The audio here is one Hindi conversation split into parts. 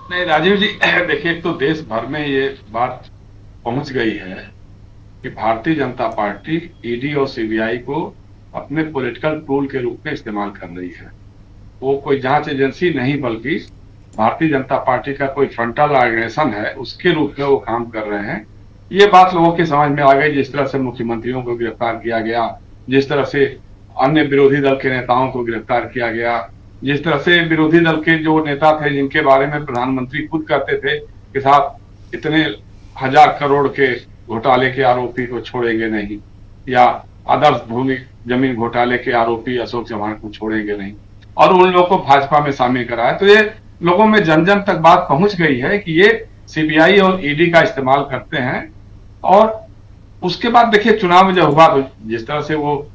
नहीं राजीव जी, देखिए एक तो देश भर में ये बात पहुंच गई है कि भारतीय जनता पार्टी ईडी और सीबीआई को अपने पॉलिटिकल टूल के रूप में इस्तेमाल कर रही है। वो कोई जांच एजेंसी नहीं बल्कि भारतीय जनता पार्टी का कोई फ्रंटल ऑर्गेनाइजेशन है, उसके रूप में वो काम कर रहे हैं। ये बात लोगों के समझ में आ गई। जिस तरह से मुख्यमंत्रियों को गिरफ्तार किया गया, जिस तरह से अन्य विरोधी दल के नेताओं को गिरफ्तार किया गया, जिस तरह से विरोधी दल के जो नेता थे जिनके बारे में प्रधानमंत्री खुद कहते थे कि साहब इतने 1,000 करोड़ के घोटाले के आरोपी को छोड़ेंगे नहीं, या आदर्श भूमि जमीन घोटाले के आरोपी अशोक चौहान को छोड़ेंगे नहीं, और उन लोगों को भाजपा में शामिल कराया। तो ये लोगों में जन जन तक बात पहुंच गई है कि ये सीबीआई और ईडी का इस्तेमाल करते हैं। और उसके बाद देखिए चुनाव जब हुआ तो जिस तरह से वो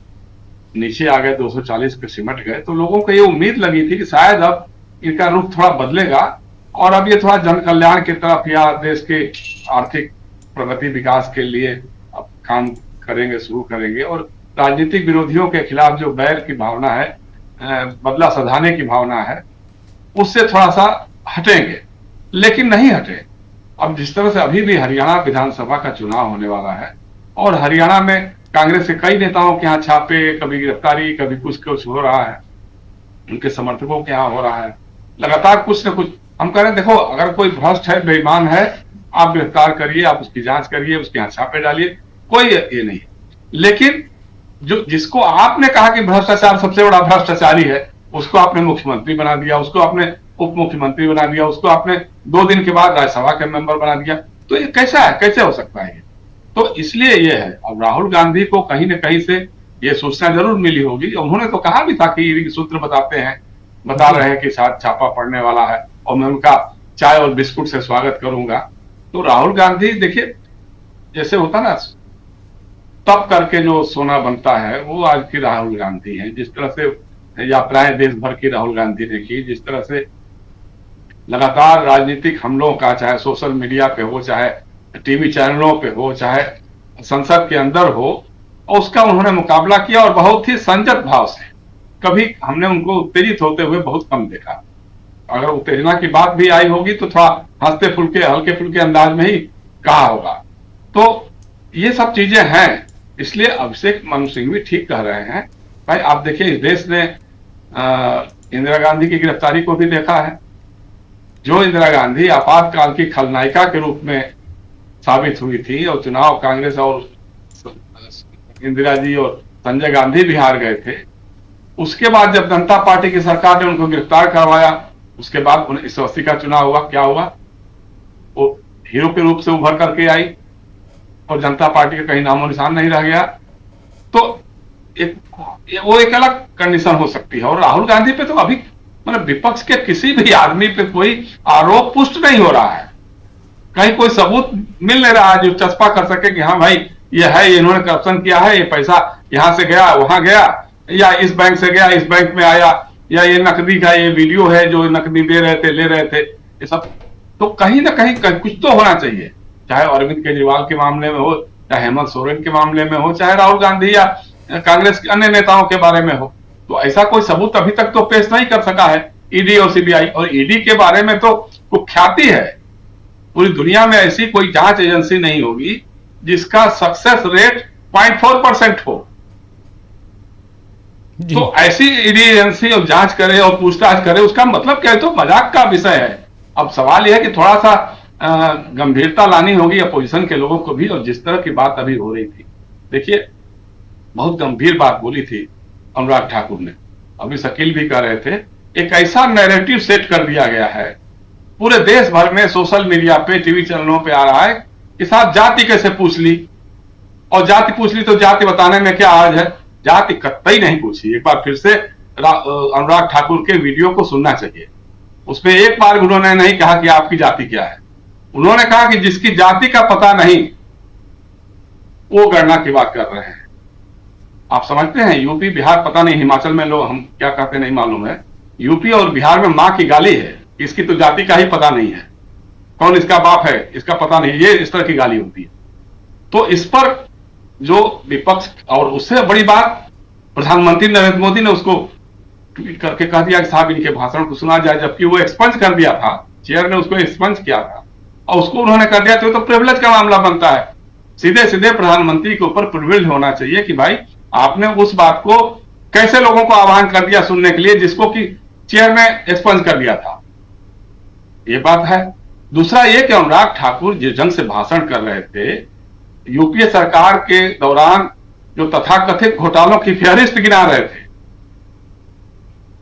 नीचे आ गए, 240 पे सिमट गए, तो लोगों को ये उम्मीद लगी थी कि शायद अब इनका रुख थोड़ा बदलेगा और अब ये थोड़ा जन कल्याण की तरफ या देश के आर्थिक प्रगति विकास के लिए अब काम करेंगे, शुरू करेंगे। और राजनीतिक विरोधियों के खिलाफ जो बैर की भावना है, बदला सधाने की भावना है, उससे थोड़ा सा हटेंगे। लेकिन नहीं हटे। अब जिस तरह से अभी भी हरियाणा विधानसभा का चुनाव होने वाला है और हरियाणा में कांग्रेस के कई नेताओं के यहाँ छापे, कभी गिरफ्तारी, कभी कुछ कुछ हो रहा है, उनके समर्थकों के यहाँ हो रहा है, लगातार कुछ न कुछ। हम कह रहे हैं देखो, अगर कोई भ्रष्ट है, बेईमान है, आप गिरफ्तार करिए, आप उसकी जांच करिए, उसके यहाँ छापे डालिए, कोई ये नहीं। लेकिन जो जिसको आपने कहा कि भ्रष्टाचार सबसे बड़ा भ्रष्टाचारी है, उसको आपने मुख्यमंत्री बना दिया, उसको आपने उप मुख्यमंत्री बना दिया, उसको आपने 2 दिन के बाद राज्यसभा के मेंबर बना दिया। तो ये कैसा है, कैसे हो सकता है ये? तो इसलिए ये है। अब राहुल गांधी को कहीं न कहीं से ये सूचना जरूर मिली होगी। उन्होंने तो कहा भी था कि ईडी के सूत्र बता जी। रहे हैं कि साथ छापा पड़ने वाला है और मैं उनका चाय और बिस्कुट से स्वागत करूंगा। तो राहुल गांधी देखिए, जैसे होता ना, तप करके जो सोना बनता है, वो आज की राहुल गांधी है। जिस तरह से यात्राएं देश भर की राहुल गांधी ने की, जिस तरह से लगातार राजनीतिक हमलों का, चाहे सोशल मीडिया पे हो, चाहे टीवी चैनलों पे हो, चाहे संसद के अंदर हो, और उसका उन्होंने मुकाबला किया और बहुत ही संयत भाव से। कभी हमने उनको उत्तेजित होते हुए बहुत कम देखा। अगर उत्तेजना की बात भी आई होगी तो थोड़ा हंसते फुल्के, हल्के फुल्के अंदाज में ही कहा होगा। तो ये सब चीजें हैं। इसलिए अभिषेक मनु सिंह भी ठीक कह रहे हैं। भाई आप देखिए, इस देश ने इंदिरा गांधी की गिरफ्तारी को भी देखा है। जो इंदिरा गांधी आपातकाल की खलनायिका के रूप में साबित हुई थी और चुनाव कांग्रेस और इंदिरा जी और संजय गांधी भी हार गए थे, उसके बाद जब जनता पार्टी की सरकार ने उनको गिरफ्तार करवाया, उसके बाद 1980 का चुनाव हुआ, क्या हुआ? वो हीरो के रूप से उभर करके आई और जनता पार्टी का कहीं नामो निशान नहीं रह गया। तो एक वो एक अलग कंडीशन हो सकती है। और राहुल गांधी पे तो अभी मतलब विपक्ष के किसी भी आदमी पे कोई आरोप पुष्ट नहीं हो रहा है। कहीं कोई सबूत मिल नहीं रहा है जो चस्पा कर सके कि हाँ भाई ये है, ये इन्होंने करप्शन किया है, ये पैसा यहां से गया, वहां गया, या इस बैंक से गया, इस बैंक में आया, या ये नकदी का ये वीडियो है जो नकदी दे रहे थे, ले रहे थे, ये सब। तो कहीं ना कहीं कुछ तो होना चाहिए, चाहे अरविंद केजरीवाल के मामले में हो, चाहे हेमंत सोरेन के मामले में हो, चाहे राहुल गांधी या कांग्रेस के अन्य नेताओं के बारे में हो। तो ऐसा कोई सबूत अभी तक तो पेश नहीं कर सका है ईडी और सीबीआई। और ईडी के बारे में तो कुख्याति है, पूरी दुनिया में ऐसी कोई जांच एजेंसी नहीं होगी जिसका सक्सेस रेट 0.4% हो। जी। तो ऐसी ईडी एजेंसी और जांच करे और पूछताछ करे, उसका मतलब क्या है? तो मजाक का विषय है। अब सवाल यह है कि थोड़ा सा गंभीरता लानी होगी अपोजिशन के लोगों को भी। और जिस तरह की बात अभी हो रही थी, देखिए बहुत गंभीर बात बोली थी अनुराग ठाकुर ने, अभी शकील भी कह रहे थे। एक ऐसा नैरेटिव सेट कर दिया गया है पूरे देश भर में, सोशल मीडिया पे, टीवी चैनलों पे आ रहा है कि साहब जाति कैसे पूछ ली, और जाति पूछ ली तो जाति बताने में क्या हर्ज है? जाति कतई नहीं पूछी। एक बार फिर से अनुराग ठाकुर के वीडियो को सुनना चाहिए। उसमें एक बार उन्होंने नहीं कहा कि आपकी जाति क्या है। उन्होंने कहा कि जिसकी जाति का पता नहीं वो गणना की बात कर रहे हैं। आप समझते हैं, यूपी बिहार पता नहीं, हिमाचल में लोग हम क्या कहते नहीं मालूम है। यूपी और बिहार में मां की गाली है, इसकी तो जाति का ही पता नहीं है, कौन इसका बाप है इसका पता नहीं, ये इस तरह की गाली होती है। तो इस पर जो विपक्ष, और उससे बड़ी बात प्रधानमंत्री नरेंद्र मोदी ने उसको ट्वीट करके कह दिया कि साहब इनके भाषण को सुना जाए, जबकि वो एक्सपंज कर दिया था चेयर ने उसको स्पंज किया था और उसको उन्होंने कर दिया, तो प्रिविलेज का मामला बनता है। सीधे सीधे प्रधानमंत्री के ऊपर प्रिविलेज होना चाहिए कि भाई आपने उस बात को कैसे लोगों को आह्वान कर दिया सुनने के लिए जिसको कि चेयर ने स्पंज कर दिया था, ये बात है। दूसरा ये कि अनुराग ठाकुर जिस ढंग से भाषण कर रहे थे यूपीए सरकार के दौरान, जो तथाकथित घोटालों की फहरिस्त गिना रहे थे,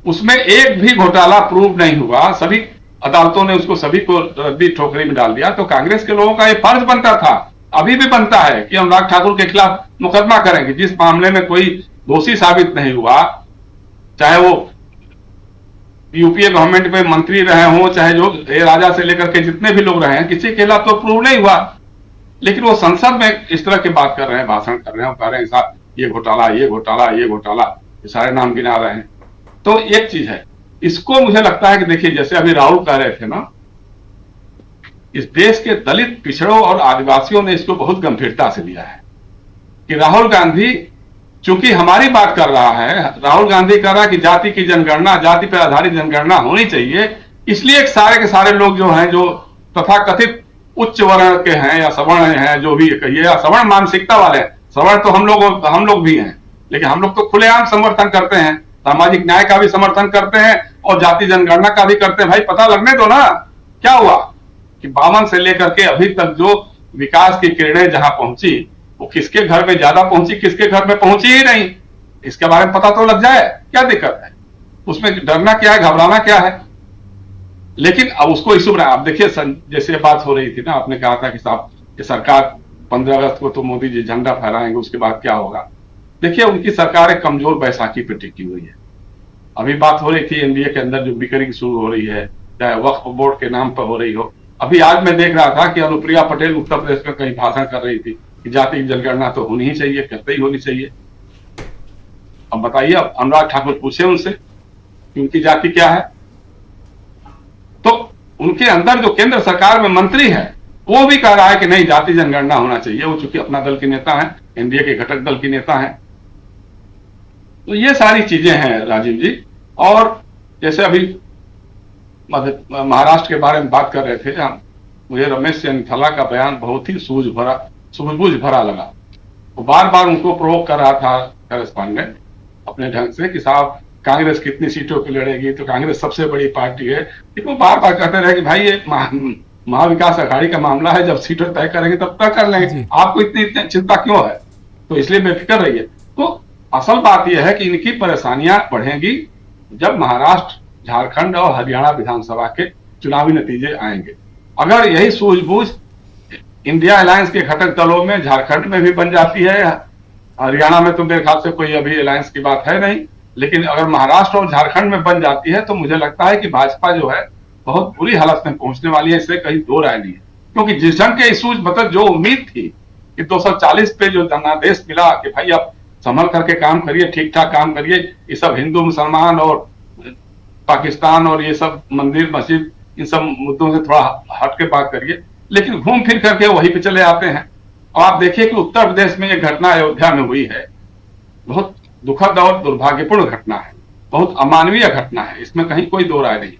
उसमें एक भी घोटाला प्रूव नहीं हुआ, सभी अदालतों ने उसको सभी को रद्दी ठोकरी में डाल दिया। तो कांग्रेस के लोगों का यह फर्ज बनता था, अभी भी बनता है, कि अनुराग ठाकुर के खिलाफ मुकदमा करेंगे। जिस मामले में कोई दोषी साबित नहीं हुआ, चाहे वो यूपीए गवर्नमेंट में मंत्री रहे हों, चाहे जो राजा से लेकर के जितने भी लोग रहे हैं, किसी के खिलाफ तो प्रूव नहीं हुआ, लेकिन वो संसद में इस तरह की बात कर रहे हैं, भाषण कर रहे हैं, कह रहे हैं साहब ये घोटाला, ये घोटाला, ये घोटाला, ये सारे नाम गिना रहे हैं। तो एक चीज है, इसको मुझे लगता है कि देखिए, जैसे अभी राहुल कह रहे थे ना, इस देश के दलित, पिछड़ों और आदिवासियों ने इसको बहुत गंभीरता से लिया है कि राहुल गांधी चूंकि हमारी बात कर रहा है, राहुल गांधी कह रहा है कि जाति की जनगणना, जाति पर आधारित जनगणना होनी चाहिए, इसलिए सारे के सारे लोग जो हैं, जो तथाकथित उच्च वर्ण के हैं या सवर्ण हैं, जो भी कहिए, या सवर्ण मानसिकता वाले हैं, सवर्ण तो हम लोग भी हैं, लेकिन हम लोग तो खुलेआम समर्थन करते हैं, सामाजिक न्याय का भी समर्थन करते हैं और जाति जनगणना का भी करते हैं। भाई पता लगने दो ना, क्या हुआ कि 52 से लेकर के अभी तक जो विकास की किरणें जहां पहुंची, वो किसके घर में ज्यादा पहुंची, किसके घर में पहुंची ही नहीं, इसके बारे में पता तो लग जाए, क्या दिक्कत है उसमें? डरना क्या है, घबराना क्या है? लेकिन अब उसको इशू बना। अब देखिए, जैसे बात हो रही थी ना, आपने कहा था कि साहब ये सरकार 15 अगस्त को तो मोदी जी झंडा फहराएंगे, उसके बाद क्या होगा? देखिए, उनकी सरकार एक कमजोर बैसाखी पे टिकी हुई है। अभी बात हो रही थी एनडीए के अंदर जो बिकरिंग शुरू हो रही है, चाहे वक्फ बोर्ड के नाम पर हो रही हो। अभी आज मैं देख रहा था कि अनुप्रिया पटेल उत्तर प्रदेश में कहीं भाषण कर रही थी कि जाति की जनगणना तो होनी ही चाहिए, कहते ही होनी चाहिए। अब बताइए, अब अनुराग ठाकुर पूछे उनसे कि उनकी जाति क्या है, तो उनके अंदर जो केंद्र सरकार में मंत्री है वो भी कह रहा है कि नहीं, जाति जनगणना होना चाहिए। वो चूंकि अपना दल के नेता है, एनडीए के घटक दल के नेता है। तो ये सारी चीजें हैं राजीव जी। और जैसे अभी महाराष्ट्र के बारे में बात कर रहे थे हम, मुझे रमेश चंथला का बयान बहुत ही सूझबूझ भरा लगा। वो बार बार उनको प्रोवोक कर रहा था करेस्पॉन्डेंट अपने ढंग से कि साहब कांग्रेस कितनी सीटों की लड़ेगी, तो कांग्रेस सबसे बड़ी पार्टी है। लेकिन वो बार बार कहते रहे कि भाई ये महाविकास अघाड़ी का मामला है, जब सीटें तय करेंगे तब तय कर लेंगे, आपको इतनी चिंता क्यों है? तो इसलिए बेफिक्र रहिए। तो असल बात यह है कि इनकी परेशानियां बढ़ेंगी जब महाराष्ट्र, झारखंड और हरियाणा विधानसभा के चुनावी नतीजे आएंगे। अगर यही सूझबूझ इंडिया अलायंस के घटक दलों में झारखंड में भी बन जाती है, हरियाणा में तो मेरे ख्याल से कोई अभी अलायंस की बात है नहीं, लेकिन अगर महाराष्ट्र और झारखंड में बन जाती है तो मुझे लगता है कि भाजपा जो है बहुत बुरी हालत में पहुंचने वाली है, इससे कहीं दो राय नहीं है। क्योंकि जिस ढंग के इशूज, मतलब जो उम्मीद थी कि 240 पे जो जनादेश मिला कि भाई आप संभल करके काम करिए, ठीक ठाक काम करिए, ये सब हिंदू मुसलमान और पाकिस्तान और ये सब मंदिर मस्जिद, इन सब मुद्दों से थोड़ा हट के बात करिए, लेकिन घूम फिर करके वहीं पे चले आते हैं। और आप देखिए कि उत्तर प्रदेश में ये घटना अयोध्या में हुई है, बहुत दुखद और दुर्भाग्यपूर्ण घटना है, बहुत अमानवीय घटना है, इसमें कहीं कोई दो राय नहीं।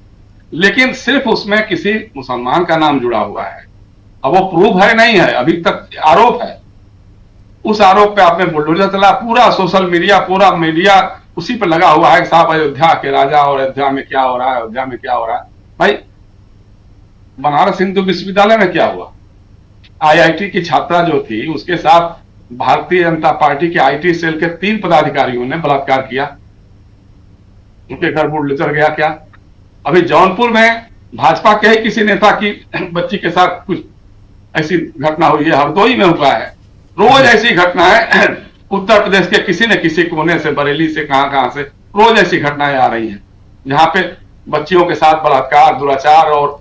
लेकिन सिर्फ उसमें किसी मुसलमान का नाम जुड़ा हुआ है। अब वो प्रूफ है नहीं है, अभी तक आरोप है। उस आरोप पे आपने बुलडोजर चला, पूरा सोशल मीडिया, पूरा मीडिया उसी पर लगा हुआ है कि साहब अयोध्या के राजा और अयोध्या में क्या हो रहा है, अयोध्या में क्या हो रहा है। भाई बनारस हिंदू विश्वविद्यालय में क्या हुआ? आईआईटी की छात्रा जो थी, उसके साथ भारतीय जनता पार्टी के आईटी सेल के 3 पदाधिकारियों ने बलात्कार किया, उनके घर बुलडोजर गया क्या? अभी जौनपुर में भाजपा के ही किसी नेता की बच्ची के साथ कुछ ऐसी घटना हुई है, हरदोई में हुआ है। रोज ऐसी घटना है उत्तर प्रदेश के किसी न किसी कोने से, बरेली से, कहां से रोज ऐसी घटनाएं आ रही हैं जहां पे बच्चियों के साथ बलात्कार, दुराचार और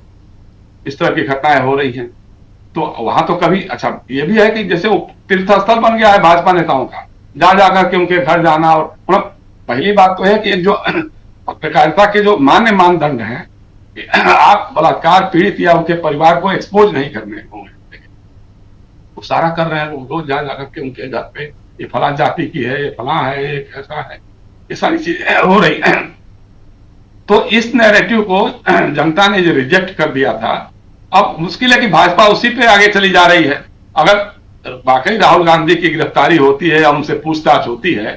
इस तरह की घटनाएं हो रही हैं। तो वहां तो कभी, अच्छा ये भी है कि जैसे वो तीर्थ स्थल बन गया है भाजपा नेताओं का, जा जाकर के उनके घर जाना। और पहली बात तो है कि जो पत्रकारिता के जो मान्य मानदंड हैं, आप बलात्कार पीड़ित या उनके परिवार को एक्सपोज नहीं करने होंगे, वो सारा कर रहे हैं। वो रोज जा जाकर के उनके घर पे ये फला जाति की है, ये फला है, ये ऐसा है, ये सारी चीजें हो रही हैं। तो इस नैरेटिव को जनता ने जो रिजेक्ट कर दिया था, अब मुश्किल है कि भाजपा उसी पे आगे चली जा रही है। अगर वाकई राहुल गांधी की गिरफ्तारी होती है या उनसे पूछताछ होती है,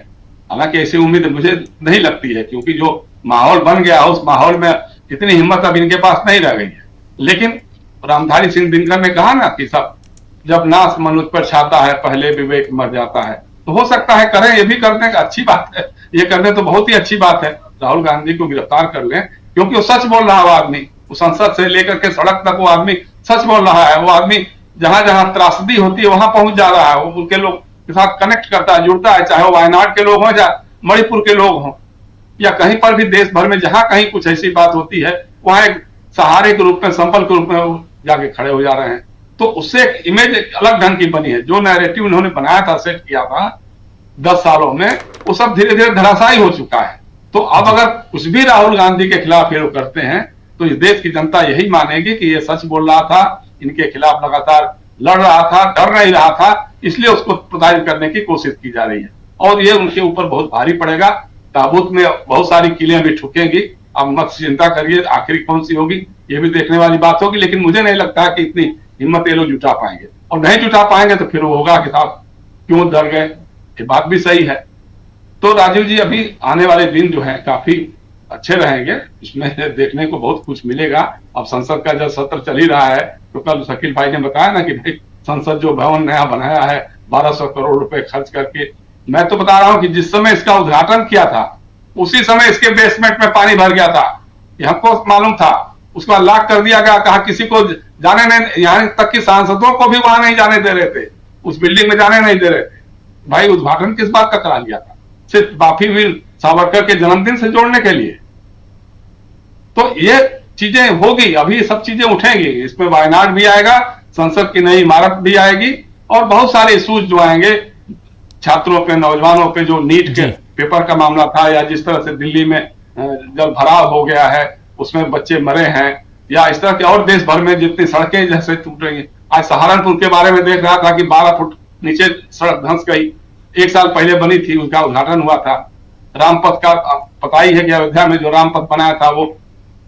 हालांकि ऐसी उम्मीद मुझे नहीं लगती है, क्योंकि जो माहौल बन गया उस माहौल में इतनी हिम्मत अब इनके पास नहीं रह गई है। लेकिन रामधारी सिंह दिनकर ने कहा ना कि सब जब नाश मनुष्य पर छाता है पहले विवेक मर जाता है, तो हो सकता है करें, ये भी करने का अच्छी बात है, ये करने तो बहुत ही अच्छी बात है, राहुल गांधी को गिरफ्तार कर लें, क्योंकि वो सच बोल रहा है। वो आदमी, वो संसद से लेकर के सड़क तक वो आदमी सच बोल रहा है। वो आदमी जहां जहां त्रासदी होती है वहां पहुंच जा रहा है, वो उनके लोग के साथ कनेक्ट करता है, जुड़ता है, चाहे वो वायनाड के लोग हों या मणिपुर के लोग हों या कहीं पर भी देश भर में जहां कहीं कुछ ऐसी बात होती है, वहां एक सहारे के रूप में, संबल के रूप में वो जाके खड़े हो जा रहे हैं। तो उससे एक इमेज एक अलग ढंग की बनी है। जो नैरेटिव उन्होंने बनाया था, सेट किया था 10 सालों में, वो सब धीरे धीरे धराशायी हो चुका है। तो अब अगर कुछ भी राहुल गांधी के खिलाफ ये करते हैं, तो इस देश की जनता यही मानेगी कि ये सच बोल रहा था, इनके खिलाफ लगातार लड़ रहा था, डर नहीं रहा था, इसलिए उसको प्रताड़ित करने की कोशिश की जा रही है और ये उनके ऊपर बहुत भारी पड़ेगा। ताबूत में बहुत सारी कीलें भी ठुकेंगी। अब मत चिंता करिए, आखिरी कौन सी होगी ये भी देखने वाली बात होगी, लेकिन मुझे नहीं लगता है कि इतनी हिम्मत ये लोग जुटा पाएंगे, और नहीं जुटा पाएंगे तो फिर वो होगा कि साहब क्यों डर गए। ये बात भी सही है। तो राजीव जी, अभी आने वाले दिन जो है काफी अच्छे रहेंगे, इसमें देखने को बहुत कुछ मिलेगा। अब संसद का जब सत्र चल ही रहा है, तो कल शकील भाई ने बताया ना कि भाई संसद जो भवन नया बनाया है 1200 करोड़ रुपए खर्च करके, मैं तो बता रहा हूं कि जिस समय इसका उद्घाटन किया था उसी समय इसके बेसमेंट में पानी भर गया था, ये हमको मालूम था। उसको लॉक कर दिया गया, कहा किसी को जाने नहीं, यहाँ तक कि सांसदों को भी वहां नहीं जाने दे रहे थे, उस बिल्डिंग में जाने नहीं दे रहे थे। भाई उद्घाटन किस बात का करा लिया था? सिर्फ बाफी वीर सावरकर के जन्मदिन से जोड़ने के लिए। तो ये चीजें होगी, अभी सब चीजें उठेंगी, इसमें वायनाड भी आएगा, संसद की नई इमारत भी आएगी और बहुत सारे इशूज जो आएंगे छात्रों पे, नौजवानों पे, जो नीट के पेपर का मामला था, या जिस तरह से दिल्ली में जल भराव हो गया है उसमें बच्चे मरे हैं, या इस तरह के और देश भर में जितनी सड़कें जैसे टूट रही हैं। आज सहारनपुर के बारे में देख रहा था कि 12 फुट नीचे सड़क धंस गई, 1 साल पहले बनी थी, उसका उद्घाटन हुआ था। रामपथ का पता ही है कि अयोध्या में जो रामपथ बनाया था वो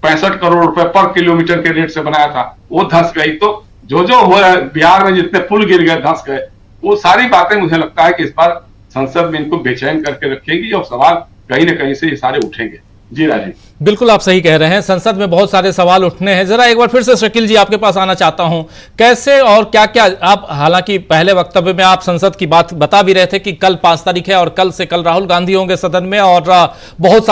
65 करोड़ रुपए पर किलोमीटर के रेट से बनाया था, वो धंस गई। तो जो जो हो बिहार में जितने पुल गिर गए, धंस गए, वो सारी बातें मुझे लगता है कि इस बार संसद में इनको बेचैन करके रखेगी और सवाल कहीं ना कहीं से ये सारे उठेंगे। जी राजीव, बिल्कुल आप सही कह रहे हैं, संसद में बहुत सारे सवाल उठने हैं। जरा एक बार फिर से शकील जी आपके पास आना चाहता हूं, कैसे और क्या क्या आप, हालांकि पहले वक्तव्य में आप संसद की बात बता भी रहे थे कि कल 5 तारीख है और कल से कल राहुल गांधी होंगे सदन में और बहुत